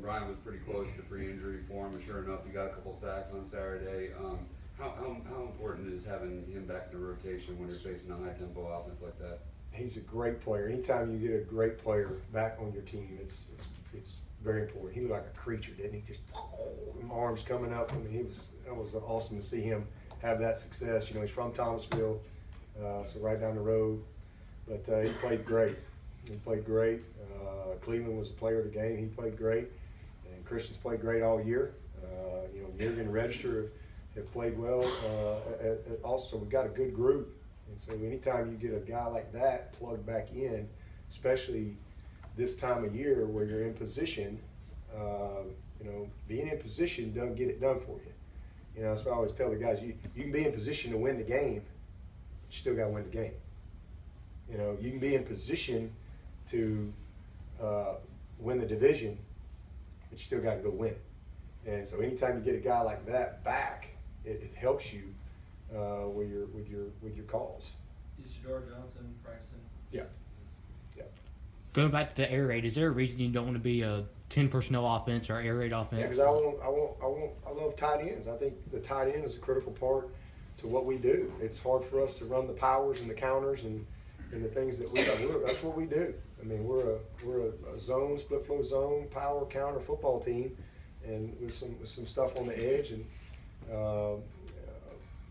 Brian was pretty close to pre-injury form, and sure enough, he got a couple sacks on Saturday. How important is having him back in the rotation when you're facing a high-tempo offense like that? He's a great player. Anytime you get a great player back on your team, it's very important. He looked like a creature, didn't he? Just arms coming up. I mean, that was awesome to see him have that success. You know, he's from Thomasville, so right down the road. But he played great. He played great. Cleveland was the player of the game. He played great, and Christian's played great all year. You know, Jurgen and Register have played well. Also, we've got a good group, and so anytime you get a guy like that plugged back in, especially this time of year where you're in position, you know, being in position doesn't get it done for you. You know, that's what I always tell the guys. You can be in position to win the game, but you still got to win the game. You know, you can be in position to win the division, but you still got to go win. And so anytime you get a guy like that back, it helps you with your calls. Is Jadar Johnson practicing? Yeah. Yeah. Going back to the air raid, is there a reason you don't want to be a 10 personnel offense or air raid offense? Yeah, because I love tight ends. I think the tight end is a critical part to what we do. It's hard for us to run the powers and the counters and the things that we do. That's what we do. I mean, we're a zone, split flow zone, power counter football team, and with some stuff on the edge, and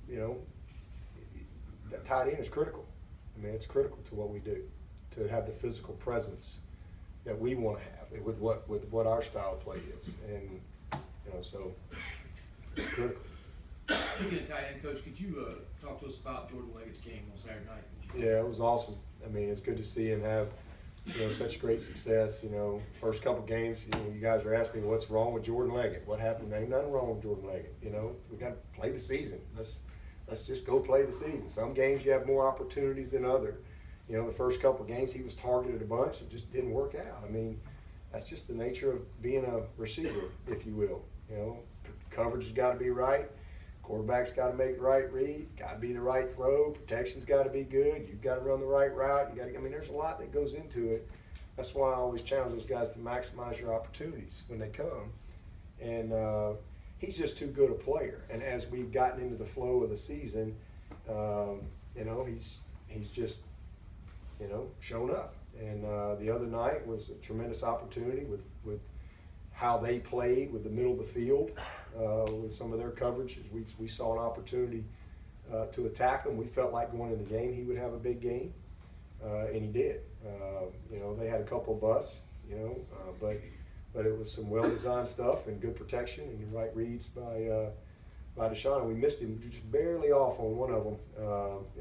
you know, that tight end is critical. I mean, it's critical to what we do, to have the physical presence that we want to have with what our style of play is, and you know, so it's critical. Speaking of tight end, Coach, could you talk to us about Jordan Leggett's game on Saturday night? Yeah, it was awesome. I mean, it's good to see him have, you know, such great success. You know, first couple games, you know, you guys are asking me what's wrong with Jordan Leggett. What happened? Ain't nothing wrong with Jordan Leggett. You know, we got to play the season. Let's just go play the season. Some games you have more opportunities than other. You know, the first couple games he was targeted a bunch. It just didn't work out. I mean, that's just the nature of being a receiver, if you will. You know, coverage has got to be right. Quarterback's got to make the right read. Got to be the right throw. Protection's got to be good. You've got to run the right route. You got to. I mean, there's a lot that goes into it. That's why I always challenge those guys to maximize your opportunities when they come. And he's just too good a player. And as we've gotten into the flow of the season, you know, he's just, you know, shown up. And the other night was a tremendous opportunity with how they played with the middle of the field, with some of their coverages. We saw an opportunity to attack him. We felt like going into the game he would have a big game, and he did. You know, they had a couple of busts, you know, but it was some well-designed stuff and good protection and the right reads by Deshaun. And we missed him just barely off on one of them.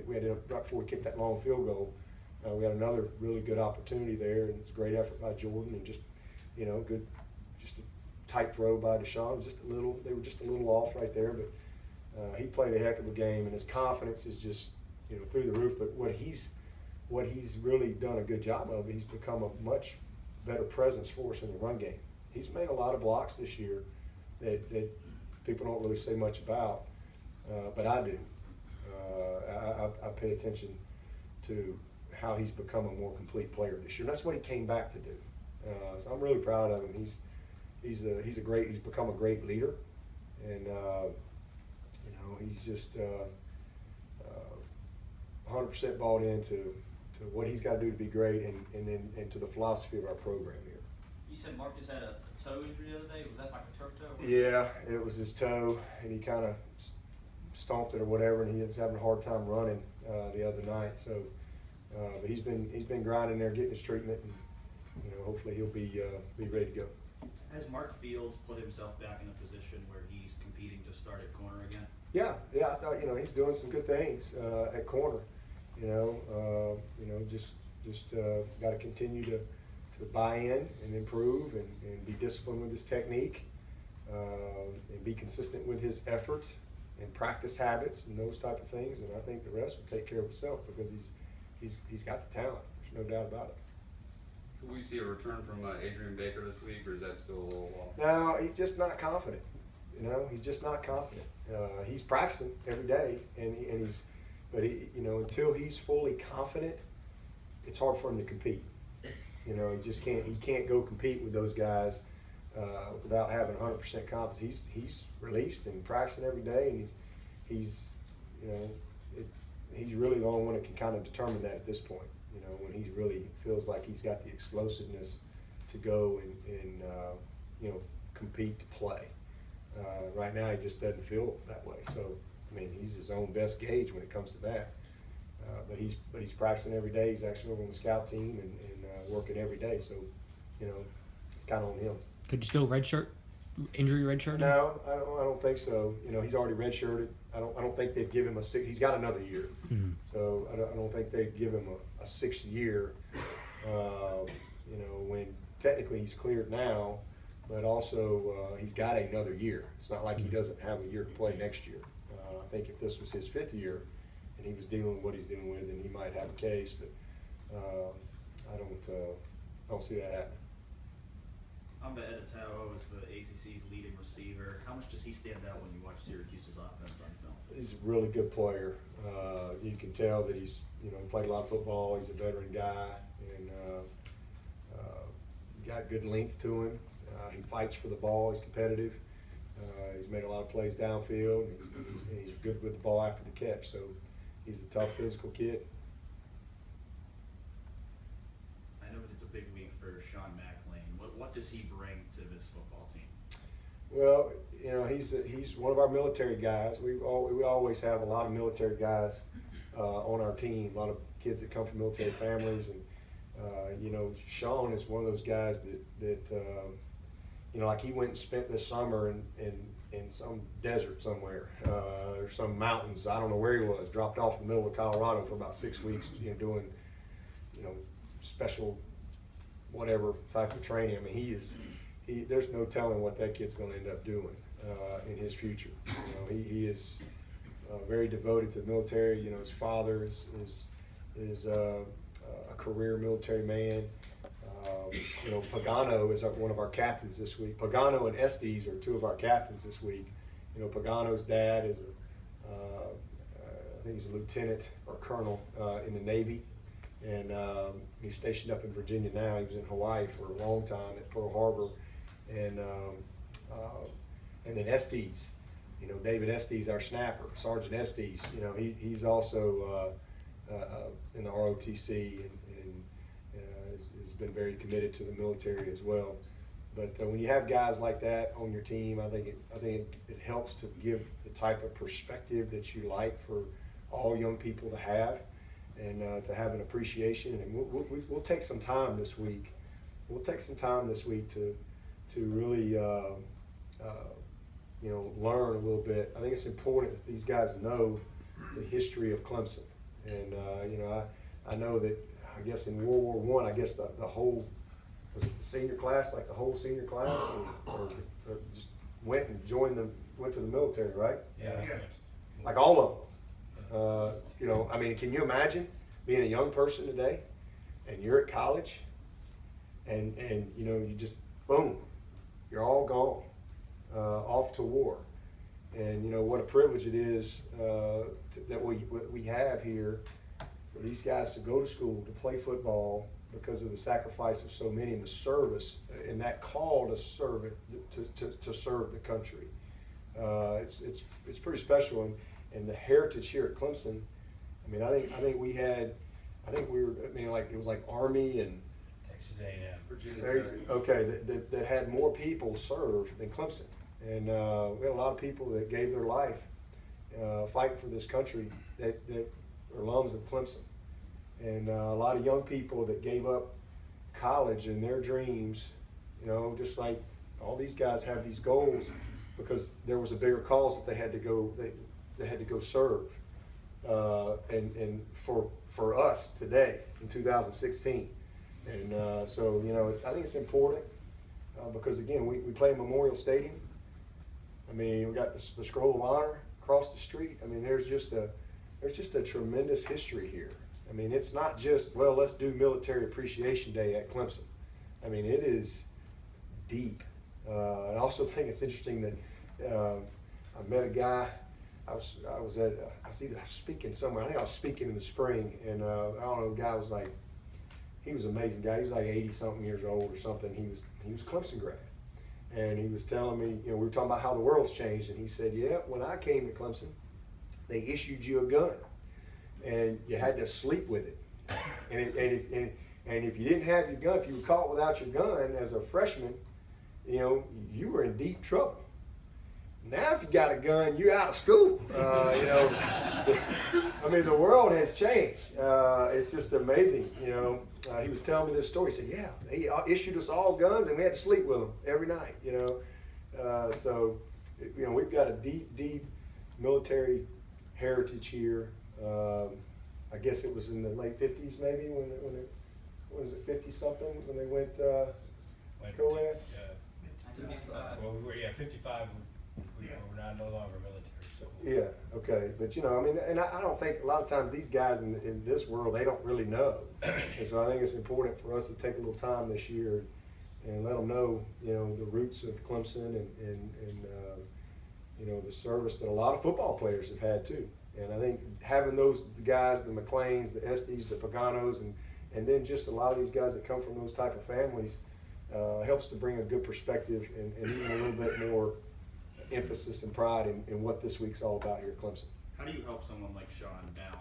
We had right before we kicked that long field goal. We had another really good opportunity there, and it's a great effort by Jordan, and just, you know, good, just a tight throw by Deshaun. They were just a little off right there, but he played a heck of a game, and his confidence is just, you know, through the roof. But what he's really done a good job of, he's become a much better presence for us in the run game. He's made a lot of blocks this year that people don't really say much about, but I do. I pay attention to how he's become a more complete player this year. And that's what he came back to do. So I'm really proud of him. He's become a great leader, and you know, he's just 100% bought into what he's got to do to be great, and to the philosophy of our program here. You said Marcus had a toe injury the other day. Was that like a turf toe? Yeah, it was his toe, and he kind of stomped it or whatever, and he was having a hard time running the other night. So, but he's been grinding there, getting his treatment, and you know, hopefully he'll be ready to go. Has Mark Fields put himself back in a position where he's competing to start at corner again? Yeah, I thought, you know, he's doing some good things at corner. You know, just got to continue to buy in and improve and be disciplined with his technique, and be consistent with his effort and practice habits and those type of things. And I think the rest will take care of itself because he's got the talent. There's no doubt about it. Could we see a return from Adrian Baker this week, or is that still a little off? No, he's just not confident. You know, he's just not confident. He's practicing every day, but you know, until he's fully confident, it's hard for him to compete. You know, he can't go compete with those guys without having 100% confidence. He's released and practicing every day, and he's really the only one that can kind of determine that at this point. You know, when he really feels like he's got the explosiveness to go and compete to play. Right now, he just doesn't feel that way. So, I mean, he's his own best gauge when it comes to that. But he's practicing every day. He's actually over on the scout team and working every day. So, you know, it's kind of on him. Could you still injury redshirt? No, I don't think so. You know, he's already redshirted. I don't think they'd give him a six. He's got another year, so I don't think they'd give him a 6th year. You know, when technically he's cleared now, but also he's got another year. It's not like he doesn't have a year to play next year. I think if this was his 5th year and he was dealing with what he's dealing with, then he might have a case. But I don't see that happening. Amba Edetao is the ACC's leading receiver. How much does he stand out when you watch Syracuse's offense on film? He's a really good player. You can tell that he's played a lot of football. He's a veteran guy, and got good length to him. He fights for the ball. He's competitive. He's made a lot of plays downfield. He's good with the ball after the catch. So he's a tough physical kid. I know that it's a big week for Sean McLean. What does he bring to this football team? Well, you know, he's one of our military guys. We always have a lot of military guys on our team. A lot of kids that come from military families, and you know, Sean is one of those guys that you know, like he went and spent this summer in some desert somewhere or some mountains. I don't know where he was. Dropped off in the middle of Colorado for about 6 weeks, you know, doing special whatever type of training. I mean, there's no telling what that kid's going to end up doing in his future. You know, he is very devoted to the military. You know, his father is a career military man. You know, Pagano is one of our captains this week. Pagano and Estes are 2 of our captains this week. You know, Pagano's dad is I think he's a lieutenant or colonel in the Navy, and he's stationed up in Virginia now. He was in Hawaii for a long time at Pearl Harbor, and then Estes, you know, David Estes, our snapper, Sergeant Estes. You know, he's also in the ROTC and has been very committed to the military as well. But when you have guys like that on your team, I think it helps to give the type of perspective that you like for all young people to have, and to have an appreciation. And we'll take some time this week. We'll take some time this week to really you know, learn a little bit. I think it's important that these guys know the history of Clemson. And you know, I know that, I guess in World War I, I guess the whole, was it the senior class, like the whole senior class, or just went to the military, right? Yeah. Like all of them. You know, I mean, can you imagine being a young person today, and you're at college, and you know, you just boom, you're all gone, off to war. And you know what a privilege it is that we have here for these guys to go to school, to play football, because of the sacrifice of so many, and the service and that call to serve it, to serve the country. It's pretty special, and the heritage here at Clemson. I mean, I think we were, I mean, like it was like Army and Texas A&M. Virginia. okay, that had more people served than Clemson. And we had a lot of people that gave their life fighting for this country that are alums of Clemson. And a lot of young people that gave up college and their dreams, you know, just like all these guys have these goals because there was a bigger cause that they had to go serve. And for us today in 2016. And so, you know, I think it's important because again, we play in Memorial Stadium. I mean, we got the Scroll of Honor across the street. I mean, there's just a tremendous history here. I mean, it's not just, well, let's do Military Appreciation Day at Clemson. I mean, it is deep. I also think it's interesting that I met a guy. I was speaking somewhere. I think I was speaking in the spring, and I don't know. The guy was like, he was an amazing guy. He was like 80-something years old or something. He was a Clemson grad, And he was telling me, we were talking about how the world's changed, and he said, yeah, when I came to Clemson, they issued you a gun, and you had to sleep with it. And if you didn't have your gun, if you were caught without your gun as a freshman, you were in deep trouble. Now, if you got a gun, you're out of school. I mean, the world has changed. It's just amazing. He was telling me this story. He said, "Yeah, they issued us all guns, and we had to sleep with them every night." So we've got a deep military heritage here. I guess it was in the late '50s, maybe when it was it 50 something when they went co-ed. Well, we were 55. We're not no longer military, so. Yeah, okay, but and I don't think a lot of times these guys in this world, they don't really know. And so I think it's important for us to take a little time this year and let them know, the roots of Clemson and the service that a lot of football players have had too. And I think having those guys, the McLeans, the Estes, the Paganos, and then just a lot of these guys that come from those type of families helps to bring a good perspective and even a little bit more emphasis and pride in what this week's all about here at Clemson. How do you help someone like Sean balance